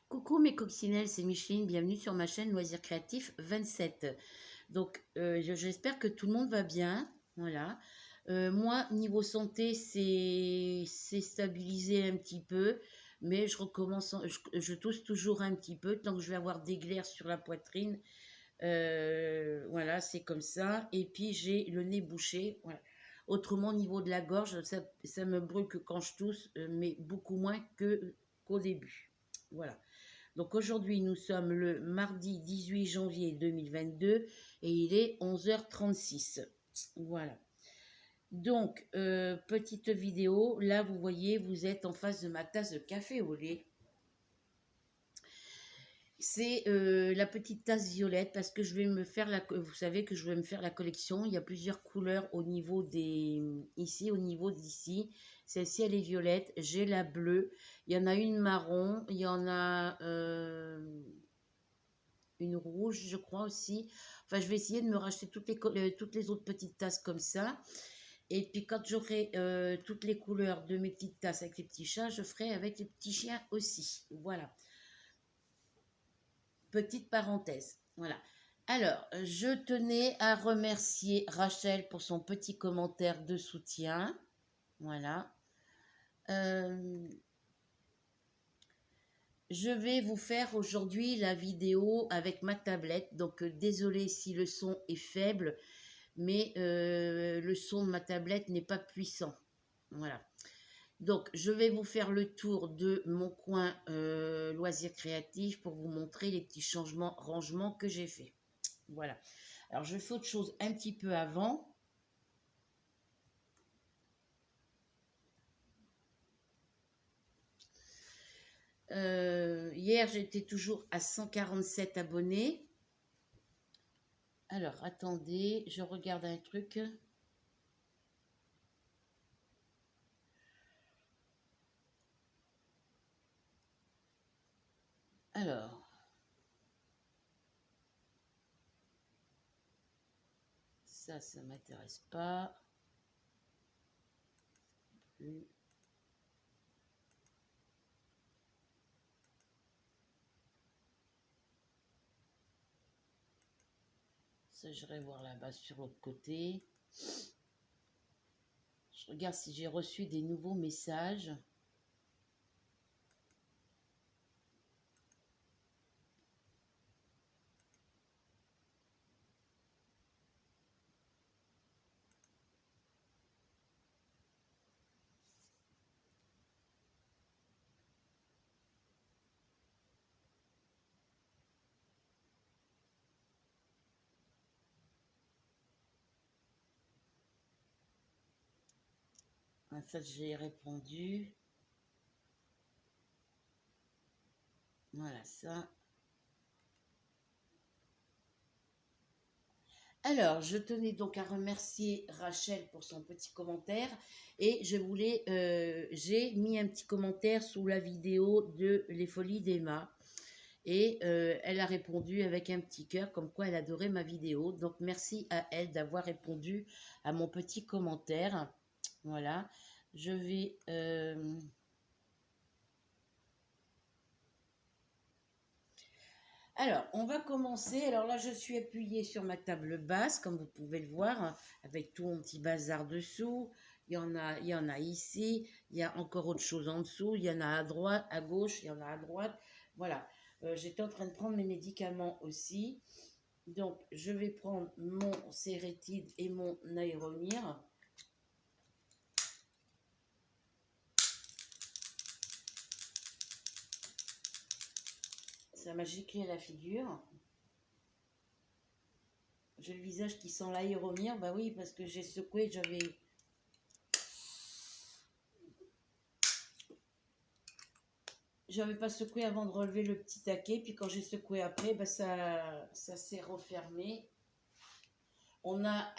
Coucou mes coccinelles, c'est Micheline, bienvenue sur ma chaîne Loisirs Créatifs 27. Donc j'espère que tout le monde va bien, voilà. Moi, niveau santé, c'est stabilisé un petit peu, mais je recommence, je tousse toujours un petit peu, tant que je vais avoir des glaires sur la poitrine, voilà, c'est comme ça. Et puis j'ai le nez bouché, voilà. Autrement, au niveau de la gorge, ça me brûle que quand je tousse, mais beaucoup moins qu'au début, voilà. Donc aujourd'hui, nous sommes le mardi 18 janvier 2022 et il est 11h36. Voilà. Donc, petite vidéo. Là, vous voyez, vous êtes en face de ma tasse de café au lait. C'est la petite tasse violette parce que je vais me faire vous savez que je vais me faire la collection. Il y a plusieurs couleurs au niveau ici, au niveau d'ici. Celle-ci, elle est violette. J'ai la bleue. Il y en a une marron. Il y en a une rouge, je crois aussi. Enfin, je vais essayer de me racheter toutes les autres petites tasses comme ça. Et puis, quand j'aurai toutes les couleurs de mes petites tasses avec les petits chats, je ferai avec les petits chiens aussi. Voilà. Petite parenthèse. Voilà. Alors, je tenais à remercier Rachel pour son petit commentaire de soutien. Voilà. Je vais vous faire aujourd'hui la vidéo avec ma tablette. Donc, désolé si le son est faible, mais le son de ma tablette n'est pas puissant. Voilà. Donc, je vais vous faire le tour de mon coin loisirs créatifs pour vous montrer les petits rangements que j'ai fait. Voilà. Alors, je fais autre chose un petit peu avant. Hier, j'étais toujours à 147 abonnés. Alors, attendez, je regarde un truc. Alors, ça m'intéresse pas. Ça, j'irai voir là-bas sur l'autre côté. Je regarde si j'ai reçu des nouveaux messages. Ah, ça, j'ai répondu. Voilà, ça. Alors, je tenais donc à remercier Rachel pour son petit commentaire et j'ai mis un petit commentaire sous la vidéo de Les Folies d'Emma et elle a répondu avec un petit cœur comme quoi elle adorait ma vidéo. Donc, merci à elle d'avoir répondu à mon petit commentaire. Voilà, je vais... Alors, on va commencer. Alors là, je suis appuyée sur ma table basse, comme vous pouvez le voir, hein, avec tout mon petit bazar dessous. Il y en a ici. Il y a encore autre chose en dessous. Il y en a à droite, à gauche. Il y en a à droite. Voilà. J'étais en train de prendre mes médicaments aussi. Donc, je vais prendre mon Sérétide et mon Aéromir. Ça m'a giclé à la figure. J'ai le visage qui sent l'aéromir. Bah oui, parce que j'ai secoué, j'avais pas secoué avant de relever le petit taquet. Puis quand j'ai secoué après, bah ça s'est refermé. On a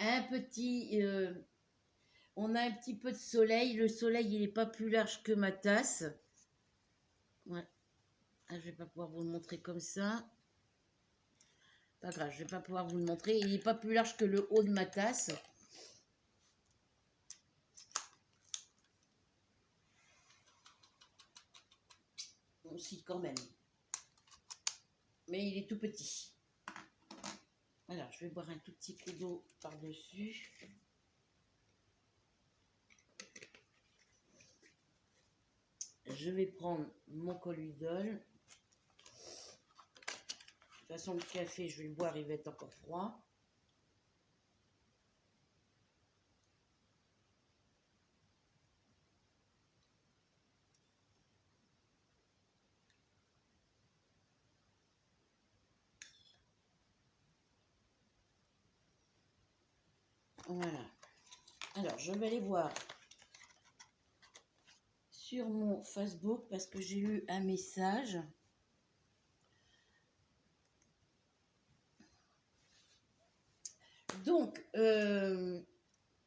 on a un petit peu de soleil. Le soleil, il n'est pas plus large que ma tasse. Ouais. Ah, je vais pas pouvoir vous le montrer comme ça. Pas grave, je vais pas pouvoir vous le montrer. Il n'est pas plus large que le haut de ma tasse. Aussi, quand même. mais il est tout petit. Alors, je vais boire un tout petit coup d'eau par-dessus. Je vais prendre mon colloïdol. De toute façon, le café, je vais le boire, il va être encore froid. Voilà. Alors, je vais aller voir sur mon Facebook parce que j'ai eu un message. Donc,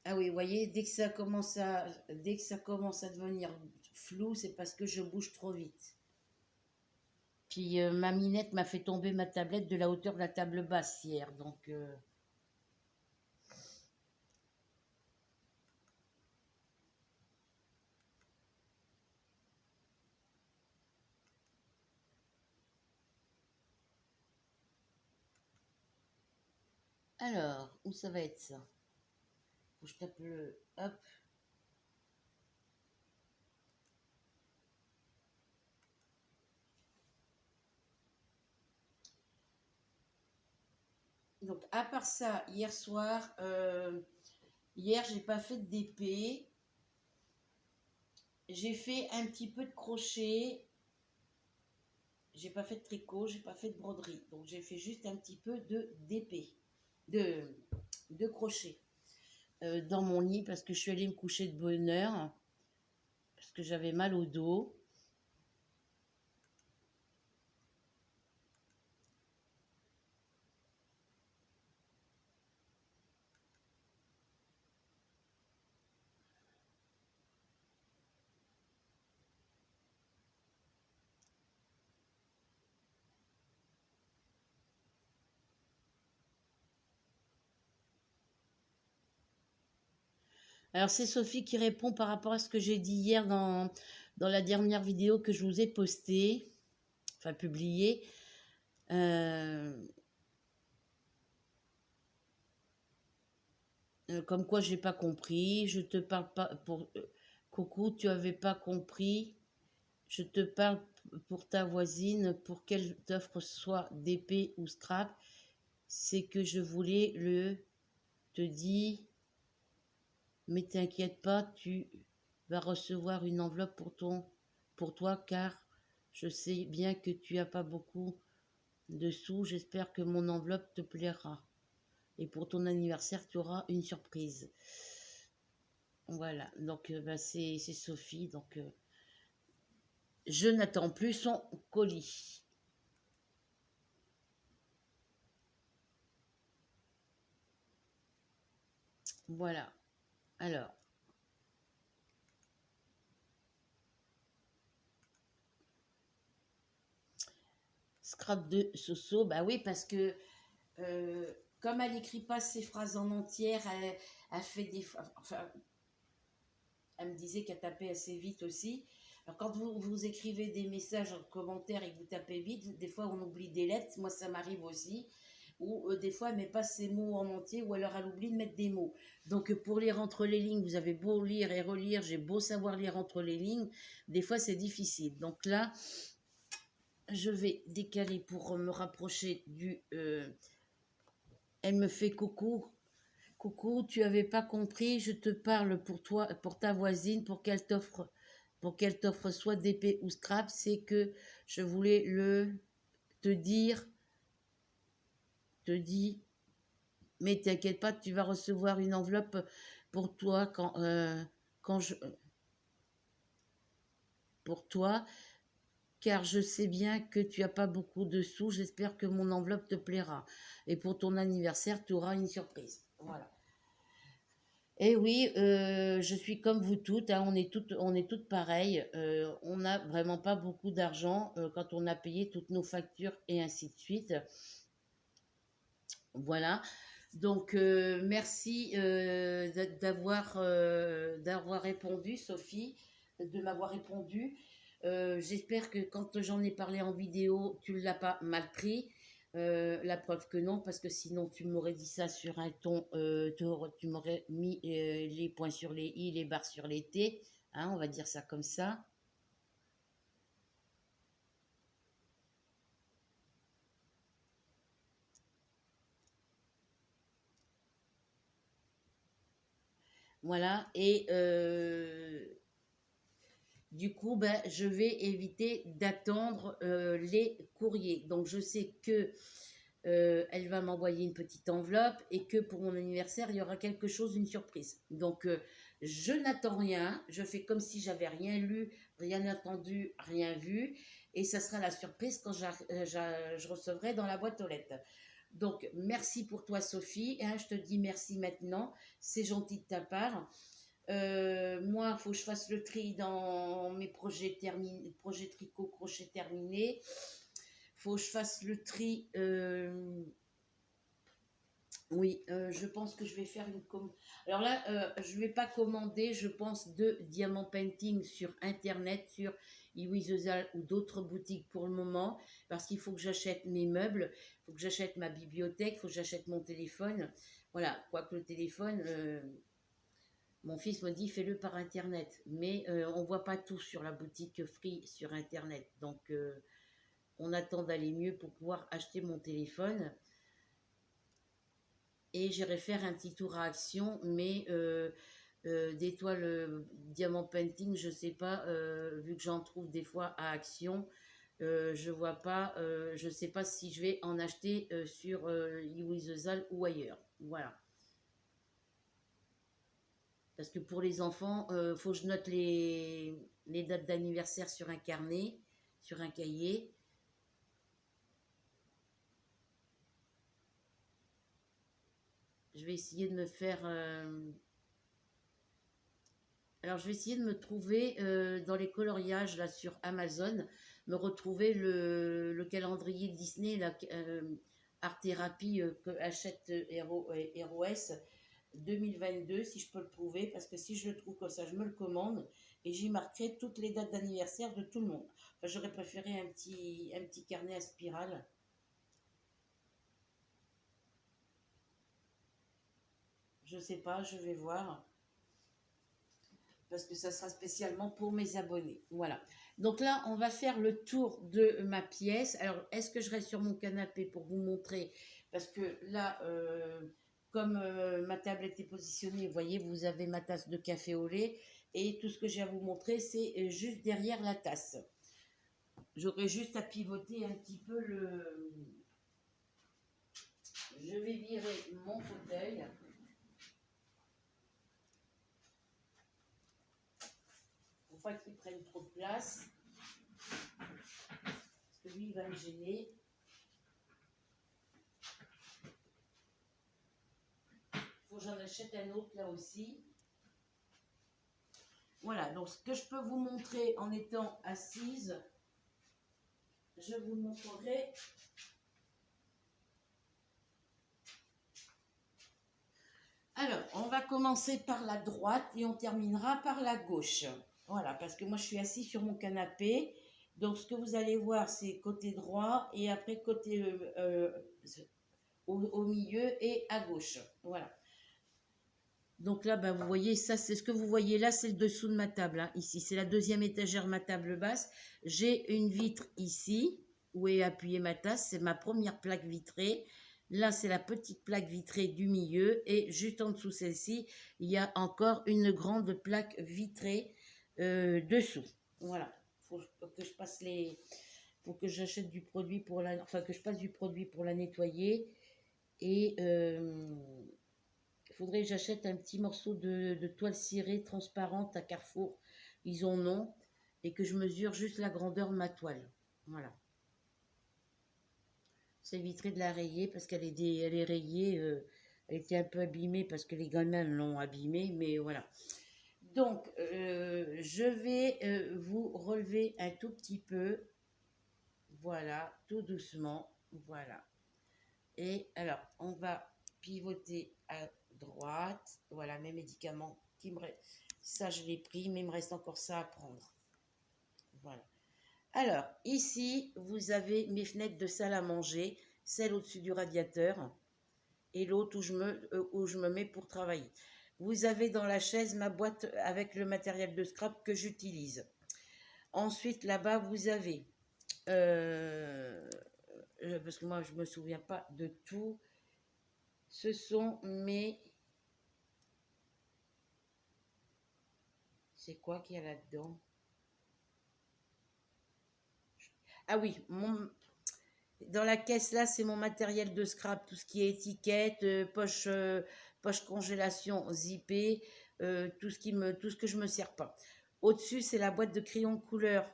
ah oui, vous voyez, dès que ça commence à devenir flou, c'est parce que je bouge trop vite. Puis ma minette m'a fait tomber ma tablette de la hauteur de la table basse hier, donc alors, où ça va être ça? Faut que je tape le... Hop. Donc, à part ça, hier soir, hier, j'ai pas fait de DP. J'ai fait un petit peu de crochet. J'ai pas fait de tricot, j'ai pas fait de broderie. Donc, j'ai fait juste un petit peu de DP, de crochet. Dans mon lit parce que je suis allée me coucher de bonne heure. Parce que j'avais mal au dos. Alors, c'est Sophie qui répond par rapport à ce que j'ai dit hier dans la dernière vidéo que je vous ai postée, enfin publiée. Comme quoi, j'ai pas compris. Je te parle pas pour. Coucou, tu avais pas compris. Je te parle pour ta voisine, pour qu'elle t'offre soit d'épée ou scrap. C'est que je voulais te dire. Mais t'inquiète pas, tu vas recevoir une enveloppe pour toi car je sais bien que tu n'as pas beaucoup de sous. J'espère que mon enveloppe te plaira. Et pour ton anniversaire, tu auras une surprise. Voilà, donc c'est Sophie. Donc je n'attends plus son colis. Voilà. Alors. Scrap de Soso, bah oui, parce que comme elle n'écrit pas ses phrases en entière, elle fait des... Enfin, elle me disait qu'elle tapait assez vite aussi. Alors, quand vous écrivez des messages en commentaire et que vous tapez vite, des fois on oublie des lettres, moi ça m'arrive aussi, ou des fois elle ne met pas ses mots en entier, ou alors elle oublie de mettre des mots. Donc pour lire entre les lignes, vous avez beau lire et relire, j'ai beau savoir lire entre les lignes, des fois c'est difficile. Donc là, je vais décaler pour me rapprocher du... elle me fait coucou. Coucou, tu avais pas compris, je te parle pour toi, pour ta voisine, pour qu'elle t'offre soit d'épée ou scrap, c'est que je voulais te dire, mais t'inquiète pas, tu vas recevoir une enveloppe pour toi quand pour toi, car je sais bien que tu n'as pas beaucoup de sous, j'espère que mon enveloppe te plaira. Et pour ton anniversaire, tu auras une surprise. Voilà. Et oui, je suis comme vous toutes, hein, on est toutes pareilles. On n'a vraiment pas beaucoup d'argent quand on a payé toutes nos factures et ainsi de suite. Voilà. Donc, merci d'avoir répondu, Sophie, de m'avoir répondu. J'espère que quand j'en ai parlé en vidéo, tu ne l'as pas mal pris. La preuve que non, parce que sinon tu m'aurais dit ça sur un ton, tu m'aurais mis les points sur les i, les barres sur les t, hein, on va dire ça comme ça. Voilà, et du coup, ben, je vais éviter d'attendre les courriers. Donc, je sais que elle va m'envoyer une petite enveloppe et que pour mon anniversaire, il y aura quelque chose, une surprise. Donc, je n'attends rien. Je fais comme si j'avais rien lu, rien entendu, rien vu. Et ça sera la surprise quand je recevrai dans la boîte aux lettres. Donc, merci pour toi, Sophie. Hein, je te dis merci maintenant. C'est gentil de ta part. Moi, il faut que je fasse le tri dans mes projets tricot crochet terminés. Il faut que je fasse le tri. Oui, je pense que je vais faire une commande. Alors là, je ne vais pas commander, je pense, de diamant painting sur Internet, sur iWizazal ou d'autres boutiques pour le moment, parce qu'il faut que j'achète mes meubles, il faut que j'achète ma bibliothèque, il faut que j'achète mon téléphone. Voilà, quoique le téléphone, mon fils me dit fais-le par Internet, mais on ne voit pas tout sur la boutique Free sur Internet. Donc, on attend d'aller mieux pour pouvoir acheter mon téléphone. Et j'irai faire un petit tour à Action, mais des toiles diamant painting, je ne sais pas, vu que j'en trouve des fois à Action, je vois pas, je ne sais pas si je vais en acheter sur iWizazal ou ailleurs. Voilà. Parce que pour les enfants, faut que je note les dates d'anniversaire sur un carnet, sur un cahier. Je vais essayer de me faire... Alors, je vais essayer de me trouver dans les coloriages, là, sur Amazon, me retrouver le calendrier Disney, la Art Thérapie que achète HeroS 2022, si je peux le trouver, parce que si je le trouve comme ça, je me le commande et j'y marquerai toutes les dates d'anniversaire de tout le monde. Enfin, j'aurais préféré un petit carnet à spirale. Je sais pas, je vais voir. Parce que ça sera spécialement pour mes abonnés. Voilà. Donc là, on va faire le tour de ma pièce. Alors, est-ce que je reste sur mon canapé pour vous montrer? Parce que là, comme ma table était positionnée, vous voyez, vous avez ma tasse de café au lait. Et tout ce que j'ai à vous montrer, c'est juste derrière la tasse. J'aurais juste à pivoter un petit peu le... Je vais virer mon fauteuil. Pour pas qu'il prenne trop de place. Parce que lui, il va me gêner. Faut que j'en achète un autre là aussi. Voilà, donc ce que je peux vous montrer en étant assise, je vous le montrerai. Alors, on va commencer par la droite et on terminera par la gauche. Voilà, parce que moi je suis assise sur mon canapé. Donc ce que vous allez voir, c'est côté droit et après côté au milieu et à gauche. Voilà. Donc là, ben, vous voyez, ça, c'est ce que vous voyez là, c'est le dessous de ma table. Hein, ici, c'est la deuxième étagère de ma table basse. J'ai une vitre ici, où est appuyée ma tasse. C'est ma première plaque vitrée. Là, c'est la petite plaque vitrée du milieu. Et juste en dessous celle-ci, il y a encore une grande plaque vitrée dessous. Voilà. Faut que je passe les... Faut que j'achète du produit pour la... Enfin, que je passe du produit pour la nettoyer. Et... il faudrait que j'achète un petit morceau de toile cirée transparente à Carrefour. Ils en ont. Et que je mesure juste la grandeur de ma toile. Voilà. C'est vitré de la rayer parce qu'elle elle est rayée. Elle était un peu abîmée parce que les gamins l'ont abîmée. Mais voilà. Donc, je vais vous relever un tout petit peu. Voilà. Tout doucement. Voilà. Et alors, on va pivoter à droite. Voilà, mes médicaments qui me restent. Ça, je l'ai pris, mais il me reste encore ça à prendre. Voilà. Alors, ici, vous avez mes fenêtres de salle à manger. celle au-dessus du radiateur et l'autre où je me mets pour travailler. Vous avez dans la chaise ma boîte avec le matériel de scrap que j'utilise. Ensuite, là-bas, vous avez, parce que moi, je ne me souviens pas de tout, ce sont mes... C'est quoi qu'il y a là-dedans? Ah oui, dans la caisse là, c'est mon matériel de scrap, tout ce qui est étiquette, poche congélation zippée, tout ce que je me sers pas. Au-dessus, c'est la boîte de crayons de couleur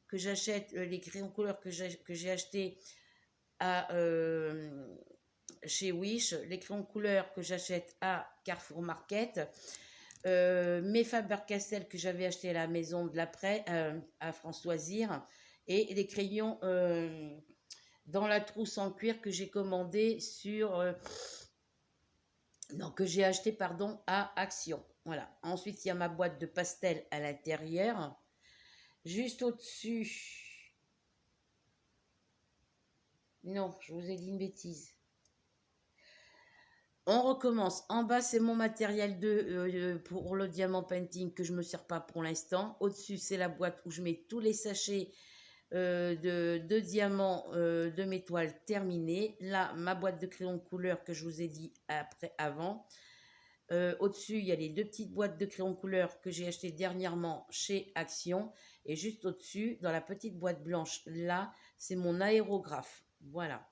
que j'achète, les crayons de couleur que j'ai acheté chez Wish, les crayons de couleur que j'achète à Carrefour Market, mes Faber-Castell que j'avais acheté à la maison de l'après à Françoisir, et les crayons dans la trousse en cuir que j'ai commandé non, que j'ai acheté pardon à Action. Voilà. Ensuite, il y a ma boîte de pastel à l'intérieur. Juste au-dessus. Non, je vous ai dit une bêtise. On recommence. En bas, c'est mon matériel pour le diamant painting que je ne me sers pas pour l'instant. Au-dessus, c'est la boîte où je mets tous les sachets de diamants de mes toiles terminées. Là, ma boîte de crayons de couleur que je vous ai dit avant. Au-dessus, il y a les deux petites boîtes de crayons de couleur que j'ai achetées dernièrement chez Action. Et juste au-dessus, dans la petite boîte blanche, là, c'est mon aérographe. Voilà.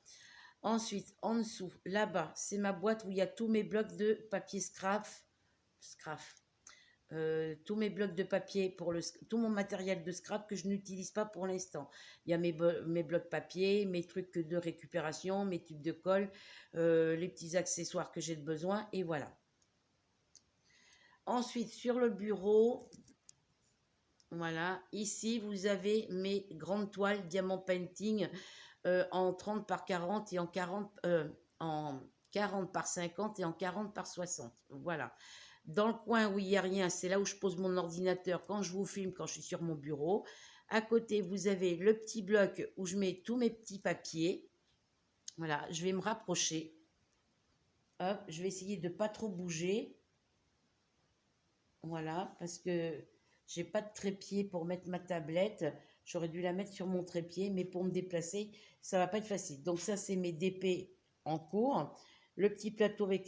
Ensuite, en dessous, là-bas, c'est ma boîte où il y a tous mes blocs de papier scrap. Tous mes blocs de papier tout mon matériel de scrap que je n'utilise pas pour l'instant. Il y a mes blocs papier, mes trucs de récupération, mes tubes de colle, les petits accessoires que j'ai besoin, et voilà. Ensuite, sur le bureau, voilà, ici, vous avez mes grandes toiles diamant painting en 30 par 40 et en 40 par 50 et en 40 par 60. Voilà. Dans le coin où il n'y a rien, c'est là où je pose mon ordinateur quand je vous filme, quand je suis sur mon bureau. À côté, vous avez le petit bloc où je mets tous mes petits papiers. Voilà, je vais me rapprocher. Hop, je vais essayer de ne pas trop bouger. Voilà, parce que j'ai pas de trépied pour mettre ma tablette. J'aurais dû la mettre sur mon trépied, mais pour me déplacer, ça va pas être facile. Donc ça, c'est mes DP en cours. Le petit plateau avec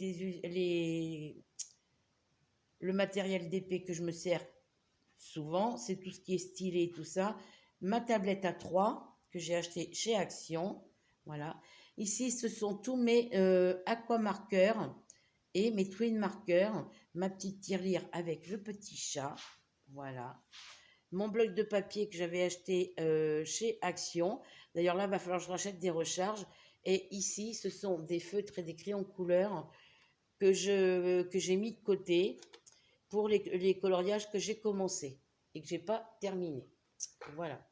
le matériel d'épée que je me sers souvent, c'est tout ce qui est stylé, tout ça. Ma tablette A3 que j'ai acheté chez Action. Voilà. Ici, ce sont tous mes aquamarqueurs et mes twin marqueurs. Ma petite tirelire avec le petit chat. Voilà. Mon bloc de papier que j'avais acheté chez Action. D'ailleurs, là, il va falloir que je rachète des recharges. Et ici, ce sont des feutres et des crayons de couleur que j'ai mis de côté pour les coloriages que j'ai commencé et que j'ai pas terminé. Voilà.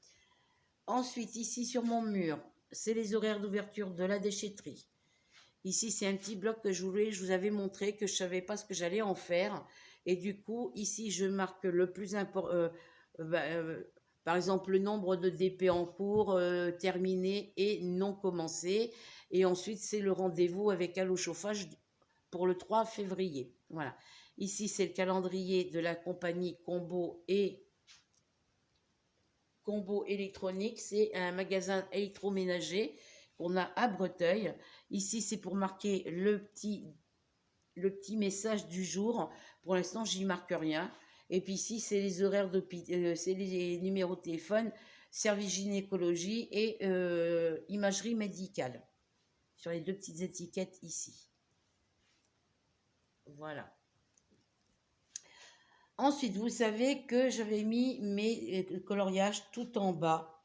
Ensuite, ici sur mon mur, c'est les horaires d'ouverture de la déchetterie. Ici, c'est un petit bloc que je vous avais montré, que je savais pas ce que j'allais en faire. Et du coup, ici, je marque le plus important, par exemple, le nombre de DP en cours, terminé et non commencé. Et ensuite, c'est le rendez-vous avec Allo Chauffage pour le 3 février. Voilà. Ici, c'est le calendrier de la compagnie Combo électronique. C'est un magasin électroménager qu'on a à Breteuil. Ici, c'est pour marquer le petit message du jour. Pour l'instant, j'y marque rien. Et puis ici, c'est les horaires c'est les numéros de téléphone, service gynécologie et imagerie médicale. Sur les deux petites étiquettes ici. Voilà. Ensuite, vous savez que j'avais mis mes coloriages tout en bas,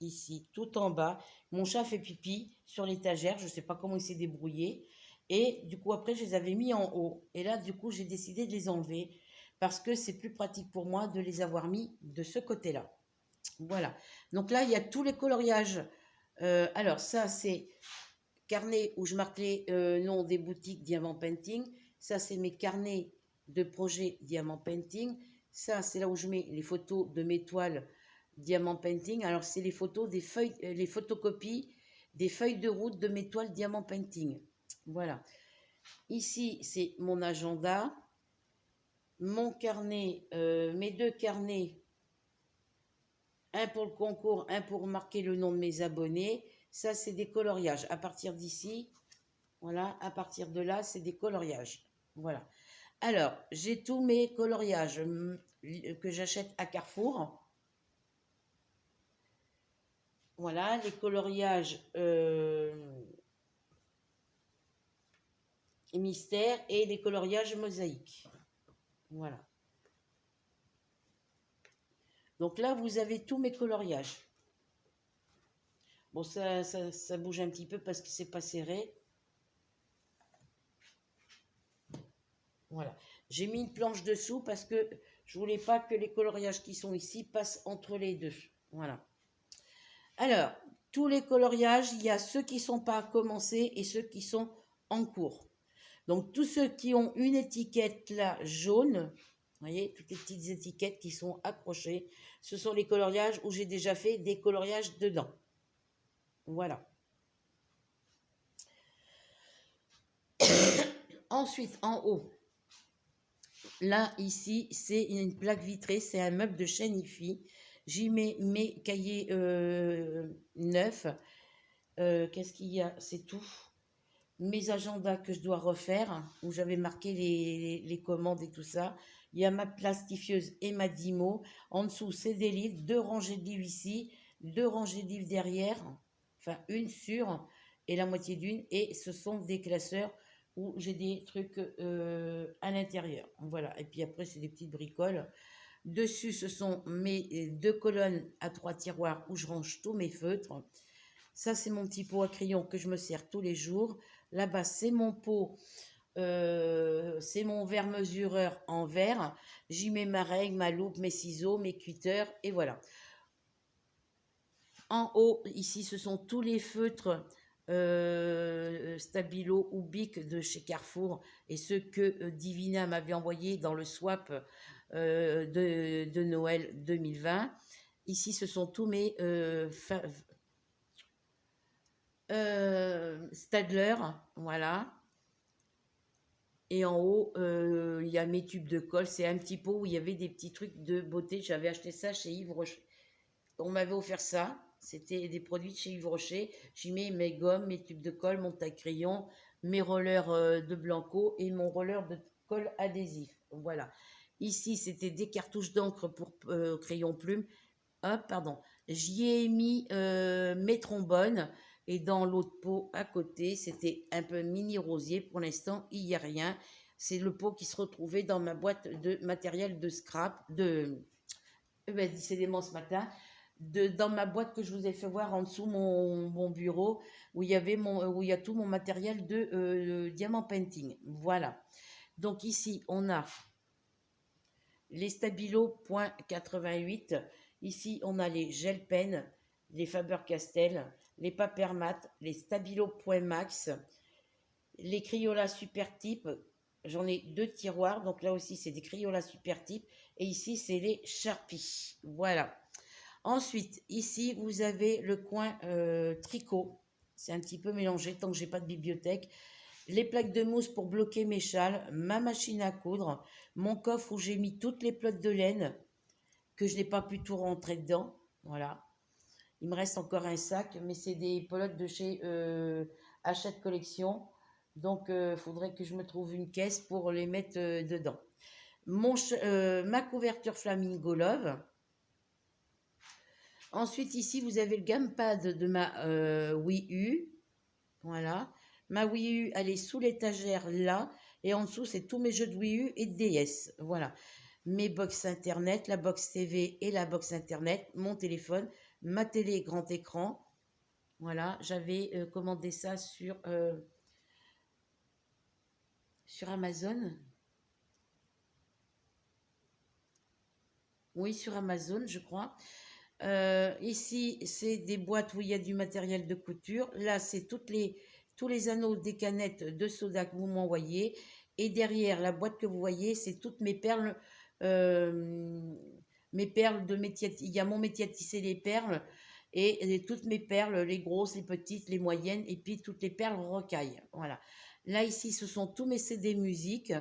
ici, tout en bas. Mon chat fait pipi sur l'étagère, je ne sais pas comment il s'est débrouillé. Et du coup, après, je les avais mis en haut. Et là, du coup, j'ai décidé de les enlever parce que c'est plus pratique pour moi de les avoir mis de ce côté-là. Voilà. Donc là, il y a tous les coloriages. Alors, ça, c'est carnet où je marque les noms des boutiques Diamant Painting. Ça, c'est mes carnets de projet Diamant Painting. Ça, c'est là où je mets les photos de mes toiles Diamant Painting. Alors, c'est les photos des feuilles, les photocopies des feuilles de route de mes toiles Diamant Painting. Voilà. Ici, c'est mon agenda, mon carnet, mes 2 carnets, un pour le concours, un pour marquer le nom de mes abonnés. Ça, c'est des coloriages. À partir d'ici, voilà, à partir de là, c'est des coloriages. Voilà. Alors, j'ai tous mes coloriages que j'achète à Carrefour. Voilà, les coloriages mystères et les coloriages mosaïques. Voilà. Donc là, vous avez tous mes coloriages. Bon, ça bouge un petit peu parce que c'est pas serré. Voilà. J'ai mis une planche dessous parce que je voulais pas que les coloriages qui sont ici passent entre les deux. Voilà. Alors, tous les coloriages, il y a ceux qui ne sont pas commencés et ceux qui sont en cours. Donc, tous ceux qui ont une étiquette là jaune, vous voyez, toutes les petites étiquettes qui sont accrochées, ce sont les coloriages où j'ai déjà fait des coloriages dedans. Voilà. Ensuite, en haut, là, ici, c'est une plaque vitrée, c'est un meuble de chaîne IFI. J'y mets mes cahiers neufs. Qu'est-ce qu'il y a? C'est tout. Mes agendas que je dois refaire, où j'avais marqué les commandes et tout ça. Il y a ma plastifieuse et ma Dymo. En dessous, c'est des livres, 2 rangées de livres ici, 2 rangées de livres derrière, enfin une sur et la moitié d'une. Et ce sont des classeurs où j'ai des trucs à l'intérieur. Voilà. Et puis après, c'est des petites bricoles. Dessus, ce sont mes 2 colonnes à 3 tiroirs où je range tous mes feutres. Ça, c'est mon petit pot à crayon que je me sers tous les jours. Là-bas, c'est mon pot, c'est mon verre mesureur en verre. J'y mets ma règle, ma loupe, mes ciseaux, mes cutters, et voilà. En haut, ici, ce sont tous les feutres Stabilo ou Bic de chez Carrefour et ceux que Divina m'avait envoyés dans le swap de Noël 2020. Ici, ce sont tous mes Stadler, voilà. Et en haut, il y a mes tubes de colle. C'est un petit pot où il y avait des petits trucs de beauté. J'avais acheté ça chez Yves Rocher. On m'avait offert ça. C'était des produits de chez Yves Rocher. J'y mets mes gommes, mes tubes de colle, mon taille-crayon, mes rollers de Blanco et mon roller de colle adhésif. Voilà. Ici, c'était des cartouches d'encre pour crayon plume. Hop, pardon. J'y ai mis mes trombones. Et dans l'autre pot à côté, c'était un peu mini rosier. Pour l'instant, il n'y a rien. C'est le pot qui se retrouvait dans ma boîte de matériel de scrap. Décidément ce matin. Dans ma boîte que je vous ai fait voir en dessous mon bureau, où il y a tout mon matériel de Diamant Painting. Voilà. Donc ici, on a les Stabilo .88. Ici, on a les gel pen, les Faber-Castell, les Papermat, les Stabilo .max, les Crayola Super Type. J'en ai 2 tiroirs, donc là aussi, c'est des Crayola Super Type. Et ici, c'est les Sharpie. Voilà. Ensuite, ici, vous avez le coin tricot. C'est un petit peu mélangé tant que j'ai pas de bibliothèque. Les plaques de mousse pour bloquer mes châles, ma machine à coudre, mon coffre où j'ai mis toutes les pelotes de laine que je n'ai pas pu tout rentrer dedans. Voilà. Il me reste encore un sac, mais c'est des pelotes de chez Hachette Collection. Donc, il faudrait que je me trouve une caisse pour les mettre dedans. Ma couverture Flamingo Love. Ensuite, ici, vous avez le gamepad de ma Wii U. Voilà. Ma Wii U, elle est sous l'étagère là. Et en dessous, c'est tous mes jeux de Wii U et de DS. Voilà. Mes box internet, la box TV et la box internet, mon téléphone, ma télé grand écran. Voilà. J'avais commandé ça sur Amazon. Oui, sur Amazon, je crois. Ici, c'est des boîtes où il y a du matériel de couture. Là, c'est tous les anneaux des canettes de soda que vous m'envoyez. Et derrière, la boîte que vous voyez, c'est toutes mes perles de métier. Il y a mon métier à tisser les perles. et toutes mes perles, les grosses, les petites, les moyennes, et puis toutes les perles rocailles. Voilà. Là, ici, ce sont tous mes CD musique.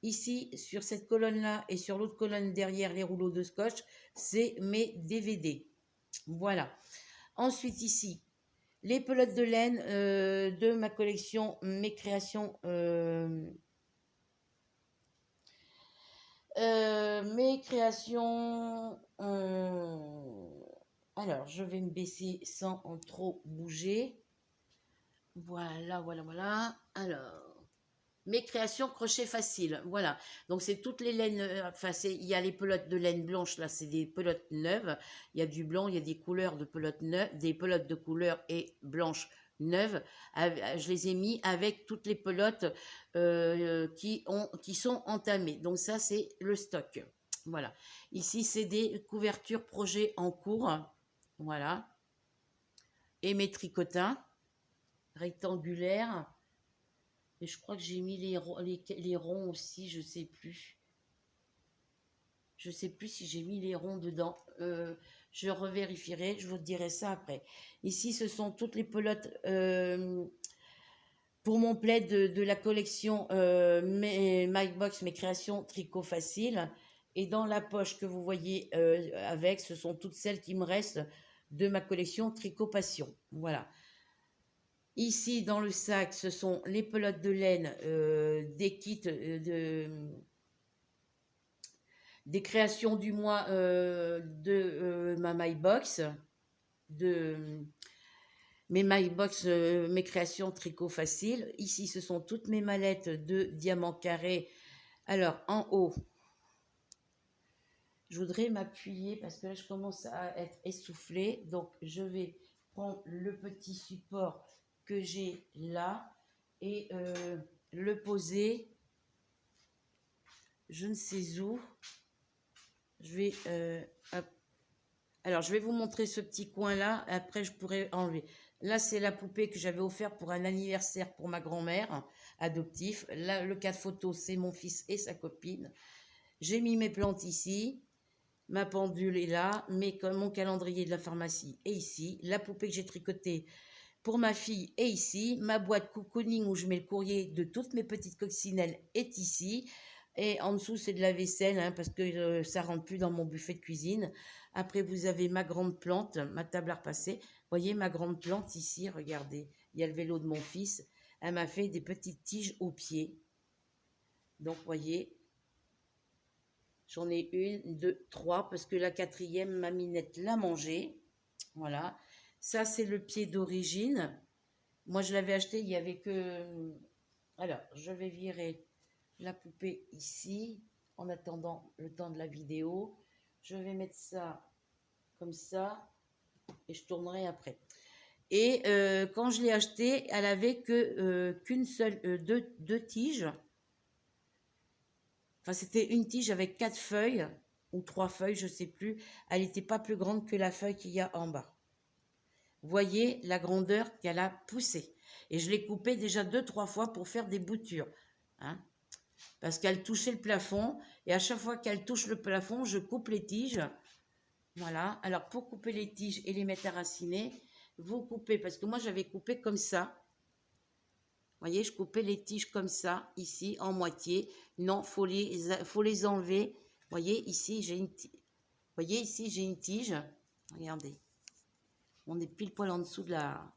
Ici, sur cette colonne-là et sur l'autre colonne derrière les rouleaux de scotch, c'est mes DVD. Voilà. Ensuite, ici, les pelotes de laine de ma collection, mes créations. Mes créations. Alors, je vais me baisser sans en trop bouger. Voilà, voilà, voilà. Alors, mes créations crochet facile. Voilà. Donc, c'est toutes les laines. Enfin, il y a les pelotes de laine blanche. Là, c'est des pelotes neuves. Il y a du blanc, il y a des couleurs de pelotes neuves, des pelotes de couleur et blanches neuves. Je les ai mis avec toutes les pelotes qui sont entamées. Donc, ça, c'est le stock. Voilà. Ici, c'est des couvertures projets en cours. Voilà. Et mes tricotins rectangulaires. Et je crois que j'ai mis les ronds aussi, je sais plus. Je sais plus si j'ai mis les ronds dedans. Je revérifierai, je vous dirai ça après. Ici, ce sont toutes les pelotes pour mon plaid de la collection MyBox, mes créations tricot facile. Et dans la poche que vous voyez avec, ce sont toutes celles qui me restent de ma collection Tricot Passion. Voilà. Ici, dans le sac, ce sont les pelotes de laine des kits des créations du mois de ma MyBox, de mes MyBox, mes créations tricot facile. Ici, ce sont toutes mes mallettes de diamants carrés. Alors, en haut, je voudrais m'appuyer parce que là, je commence à être essoufflée. Donc, je vais prendre le petit support que j'ai là et le poser je ne sais où. Je vais alors je vais vous montrer ce petit coin là, après je pourrai enlever. Là c'est la poupée que j'avais offert pour un anniversaire pour ma grand-mère adoptif. Là le cas de photo c'est mon fils et sa copine. J'ai mis mes plantes ici. Ma pendule est là, mon calendrier de la pharmacie est ici. La poupée que j'ai tricotée pour ma fille est ici. Ma boîte cocooning où je mets le courrier de toutes mes petites coccinelles est ici. Et en dessous, c'est de la vaisselle hein, parce que ça ne rentre plus dans mon buffet de cuisine. Après, vous avez ma grande plante, ma table à repasser. Voyez ma grande plante ici, regardez. Il y a le vélo de mon fils. Elle m'a fait des petites tiges aux pieds. Donc, voyez, j'en ai une, deux, trois, parce que la quatrième, ma minette l'a mangée. Voilà. Ça, c'est le pied d'origine. Moi, je l'avais acheté, il n'y avait que... Alors, je vais virer la poupée ici, en attendant le temps de la vidéo. Je vais mettre ça comme ça, et je tournerai après. Et quand je l'ai acheté, elle avait qu'une seule, deux tiges. Enfin, c'était une tige avec 4 feuilles, ou 3 feuilles, je ne sais plus. Elle n'était pas plus grande que la feuille qu'il y a en bas. Voyez la grandeur qu'elle a poussée. Et je l'ai coupée déjà 2-3 fois pour faire des boutures. Hein, parce qu'elle touchait le plafond. Et à chaque fois qu'elle touche le plafond, je coupe les tiges. Voilà. Alors, pour couper les tiges et les mettre à raciner, vous coupez. Parce que moi, j'avais coupé comme ça. Voyez, je coupais les tiges comme ça, ici, en moitié. Non, faut les enlever. Voyez, ici, j'ai une tige. Voyez, ici, j'ai une tige. Regardez. On est pile poil en dessous de la...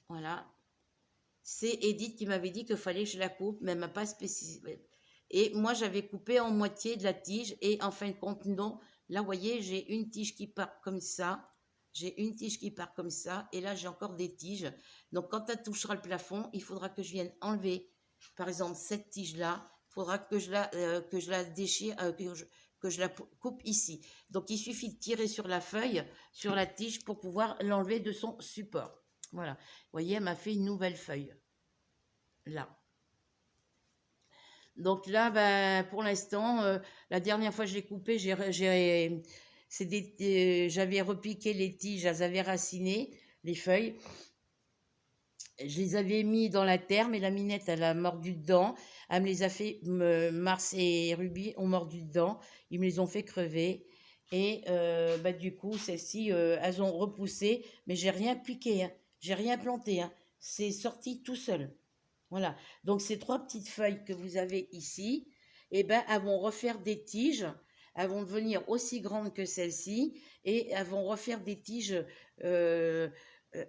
Voilà. C'est Edith qui m'avait dit qu'il fallait que je la coupe, mais elle m'a pas spécifié. Et moi, j'avais coupé en moitié de la tige. Et en fin de compte, non. Là, vous voyez, j'ai une tige qui part comme ça. J'ai une tige qui part comme ça. Et là, j'ai encore des tiges. Donc, quand elle touchera le plafond, il faudra que je vienne enlever, par exemple, cette tige-là. Il faudra que je la déchire, que je la coupe ici. Donc, il suffit de tirer sur la feuille, sur la tige, pour pouvoir l'enlever de son support. Voilà. Vous voyez, elle m'a fait une nouvelle feuille. Là. Donc là, ben, pour l'instant, la dernière fois que je l'ai coupé, j'avais repiqué les tiges, elles avaient raciné les feuilles. Je les avais mis dans la terre, mais la minette, elle a mordu dedans. Elle me les a fait, Mars et Ruby ont mordu dedans. Ils me les ont fait crever. Et bah, du coup, celles-ci, elles ont repoussé, mais j'ai rien piqué, hein. J'ai rien planté, hein. C'est sorti tout seul. Voilà. Donc, ces trois petites feuilles que vous avez ici, eh ben, elles vont refaire des tiges. Elles vont devenir aussi grandes que celles-ci et elles vont refaire des tiges. euh,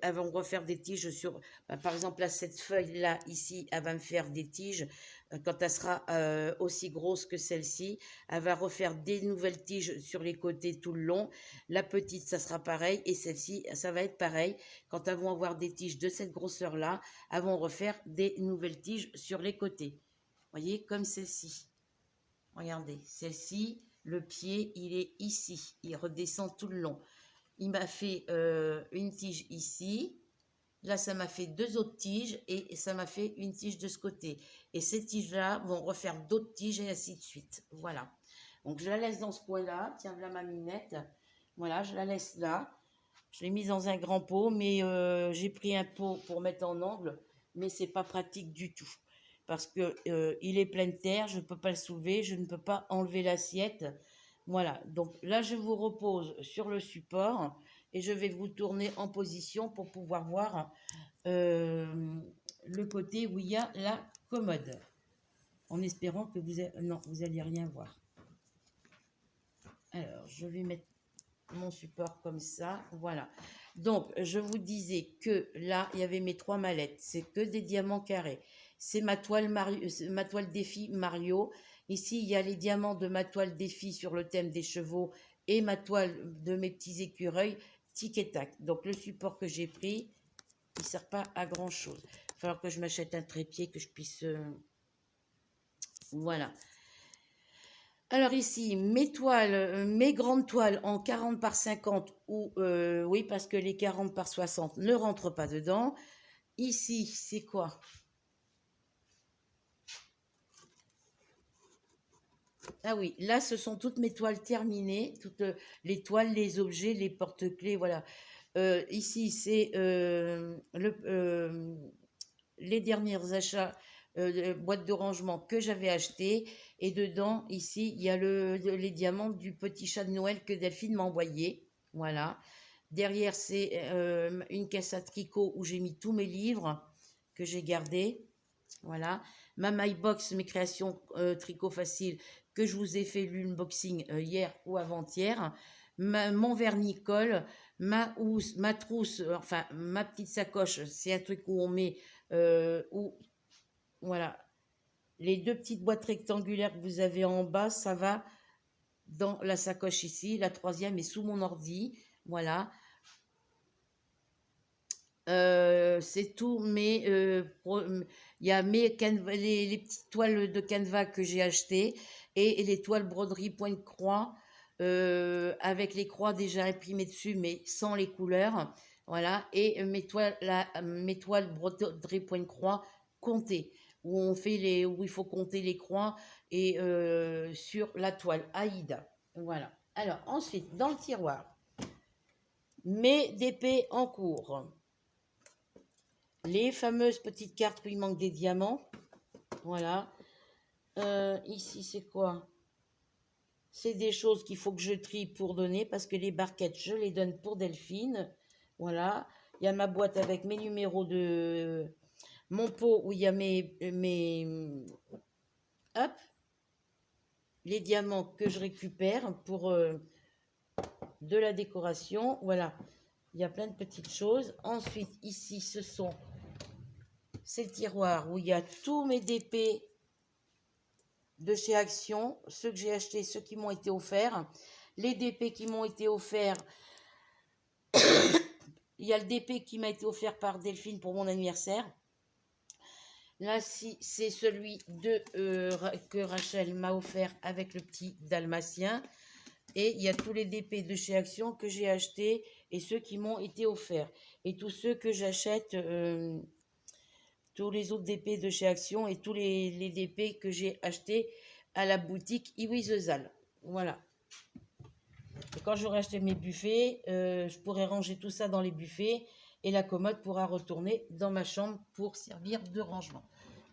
Elles vont refaire des tiges sur. Bah, par exemple, là, cette feuille-là, ici, elle va me faire des tiges. Quand elle sera aussi grosse que celle-ci, elle va refaire des nouvelles tiges sur les côtés tout le long. La petite, ça sera pareil. Et celle-ci, ça va être pareil. Quand elles vont avoir des tiges de cette grosseur-là, elles vont refaire des nouvelles tiges sur les côtés. Voyez, comme celle-ci. Regardez, celle-ci, le pied, il est ici. Il redescend tout le long. Il m'a fait une tige ici. Là, ça m'a fait deux autres tiges et ça m'a fait une tige de ce côté. Et ces tiges-là vont refaire d'autres tiges et ainsi de suite. Voilà. Donc, je la laisse dans ce coin-là. Tiens, voilà ma minette. Voilà, je la laisse là. Je l'ai mise dans un grand pot, mais j'ai pris un pot pour mettre en angle, mais c'est pas pratique du tout. Parce que il est plein de terre, je ne peux pas le soulever, je ne peux pas enlever l'assiette. Voilà, donc là je vous repose sur le support et je vais vous tourner en position pour pouvoir voir le côté où il y a la commode. En espérant que non, vous n'allez rien voir. Alors, je vais mettre mon support comme ça, voilà. Donc, je vous disais que là, il y avait mes trois mallettes. C'est que des diamants carrés. C'est ma toile, ma toile défi Mario. Ici, il y a les diamants de ma toile défi sur le thème des chevaux et ma toile de mes petits écureuils, tic et tac. Donc, le support que j'ai pris, il ne sert pas à grand chose. Il va falloir que je m'achète un trépied que je puisse... Voilà. Alors ici, mes toiles, mes grandes toiles en 40 par 50 ou oui, parce que les 40 par 60 ne rentrent pas dedans. Ici, c'est quoi? Ah oui, là, ce sont toutes mes toiles terminées, toutes les toiles, les objets, les porte-clés, voilà. Ici, c'est les derniers achats boîte de rangement que j'avais acheté. Et dedans, ici, il y a les diamants du petit chat de Noël que Delphine m'a envoyé. Voilà. Derrière, c'est une caisse à tricot où j'ai mis tous mes livres que j'ai gardés. Voilà. Ma My Box, mes créations tricot facile que je vous ai fait l'unboxing hier ou avant-hier. Mon vernis-colle, ma housse, ma trousse, enfin ma petite sacoche, c'est un truc où on met, où, voilà, les deux petites boîtes rectangulaires que vous avez en bas, ça va dans la sacoche ici. La troisième est sous mon ordi, voilà. C'est tout, mais il y a les petites toiles de canevas que j'ai achetées et les toiles broderie point de croix avec les croix déjà imprimées dessus, mais sans les couleurs. Voilà, et mes toiles broderie point de croix comptées, où il faut compter les croix et sur la toile Aïda. Voilà. Alors ensuite, dans le tiroir, mes DP en cours. Les fameuses petites cartes où il manque des diamants. Voilà. Ici, c'est quoi? C'est des choses qu'il faut que je trie pour donner parce que les barquettes, je les donne pour Delphine. Voilà. Il y a ma boîte avec mes numéros de... Mon pot où il y a hop, les diamants que je récupère pour de la décoration. Voilà. Il y a plein de petites choses. Ensuite, ici, c'est le tiroir où il y a tous mes DP de chez Action, ceux que j'ai achetés, ceux qui m'ont été offerts. Les DP qui m'ont été offerts, il y a le DP qui m'a été offert par Delphine pour mon anniversaire. Là, c'est celui que Rachel m'a offert avec le petit dalmatien. Et il y a tous les DP de chez Action que j'ai achetés et ceux qui m'ont été offerts. Et tous ceux que j'achète, tous les autres DP de chez Action et tous les DP que j'ai achetés à la boutique Iwizezal. Voilà. Et quand j'aurai acheté mes buffets, je pourrai ranger tout ça dans les buffets et la commode pourra retourner dans ma chambre pour servir de rangement.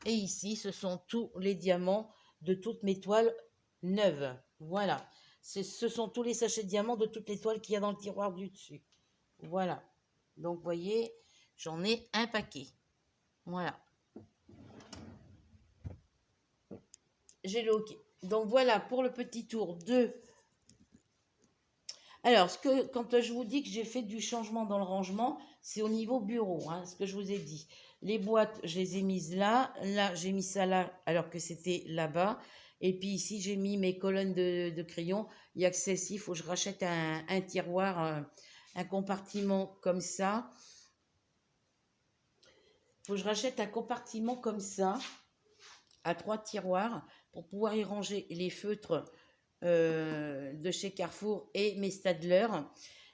Et ici, ce sont tous les diamants de toutes mes toiles neuves. Voilà. Ce sont tous les sachets de diamants de toutes les toiles qu'il y a dans le tiroir du dessus. Voilà. Donc, vous voyez, j'en ai un paquet. Voilà. J'ai le OK. Donc, voilà pour le petit tour de... Alors, quand je vous dis que j'ai fait du changement dans le rangement, c'est au niveau bureau, hein, ce que je vous ai dit. Les boîtes, je les ai mises là. Là, j'ai mis ça là, alors que c'était là-bas. Et puis ici, j'ai mis mes colonnes de crayons. Il y a que celle-ci, il faut que je rachète un tiroir, un compartiment comme ça. Il faut que je rachète un compartiment comme ça, à 3 tiroirs, pour pouvoir y ranger les feutres de chez Carrefour et mes Stadler.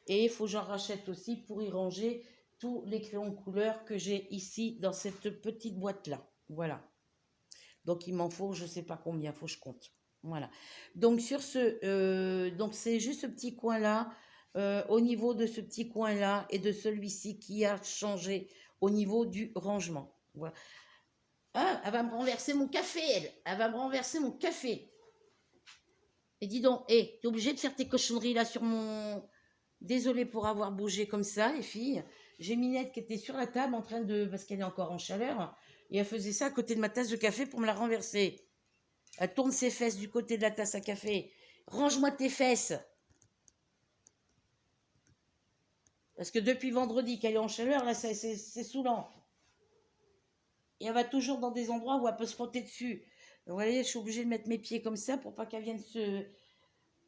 Et il faut que j'en rachète aussi pour y ranger tous les crayons de couleur que j'ai ici dans cette petite boîte-là. Voilà. Donc, il m'en faut, je ne sais pas combien, il faut que je compte. Voilà. Donc, sur donc c'est juste ce petit coin-là, au niveau de ce petit coin-là et de celui-ci qui a changé au niveau du rangement. Voilà. Ah, elle va me renverser mon café, elle. Elle va me renverser mon café. Et dis donc, hé, t'es obligée de faire tes cochonneries là sur mon... Désolée pour avoir bougé comme ça, les filles. J'ai Minette qui était sur la table en train de... Parce qu'elle est encore en chaleur. Et elle faisait ça à côté de ma tasse de café pour me la renverser. Elle tourne ses fesses du côté de la tasse à café. Range-moi tes fesses. Parce que depuis vendredi qu'elle est en chaleur, là, c'est saoulant. Et elle va toujours dans des endroits où elle peut se frotter dessus. Vous voyez, je suis obligée de mettre mes pieds comme ça pour pas qu'elle vienne se...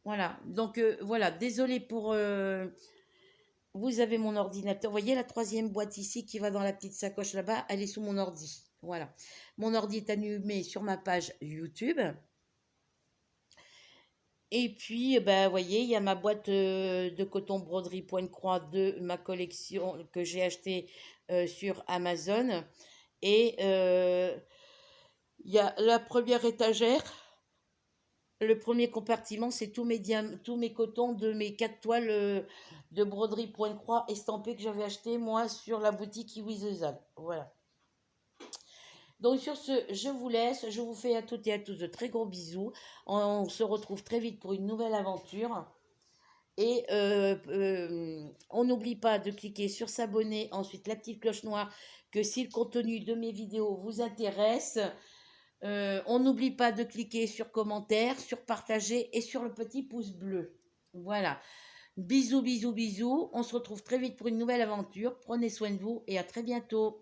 Voilà. Donc, voilà. Désolée pour... Vous avez mon ordinateur. Vous voyez la troisième boîte ici qui va dans la petite sacoche là-bas. Elle est sous mon ordi. Voilà. Mon ordi est allumé sur ma page YouTube. Et puis, ben, vous voyez, il y a ma boîte de coton broderie Pointe-Croix de ma collection que j'ai achetée sur Amazon. Et il y a la première étagère. Le premier compartiment, c'est tous mes cotons de mes 4 toiles de broderie Pointe-Croix estampées que j'avais acheté moi sur la boutique Iwizezal. Voilà. Donc sur ce, je vous laisse. Je vous fais à toutes et à tous de très gros bisous. On se retrouve très vite pour une nouvelle aventure. Et on n'oublie pas de cliquer sur s'abonner. Ensuite, la petite cloche noire, que si le contenu de mes vidéos vous intéresse, on n'oublie pas de cliquer sur commentaire, sur partager et sur le petit pouce bleu. Voilà. Bisous, bisous, bisous. On se retrouve très vite pour une nouvelle aventure. Prenez soin de vous et à très bientôt.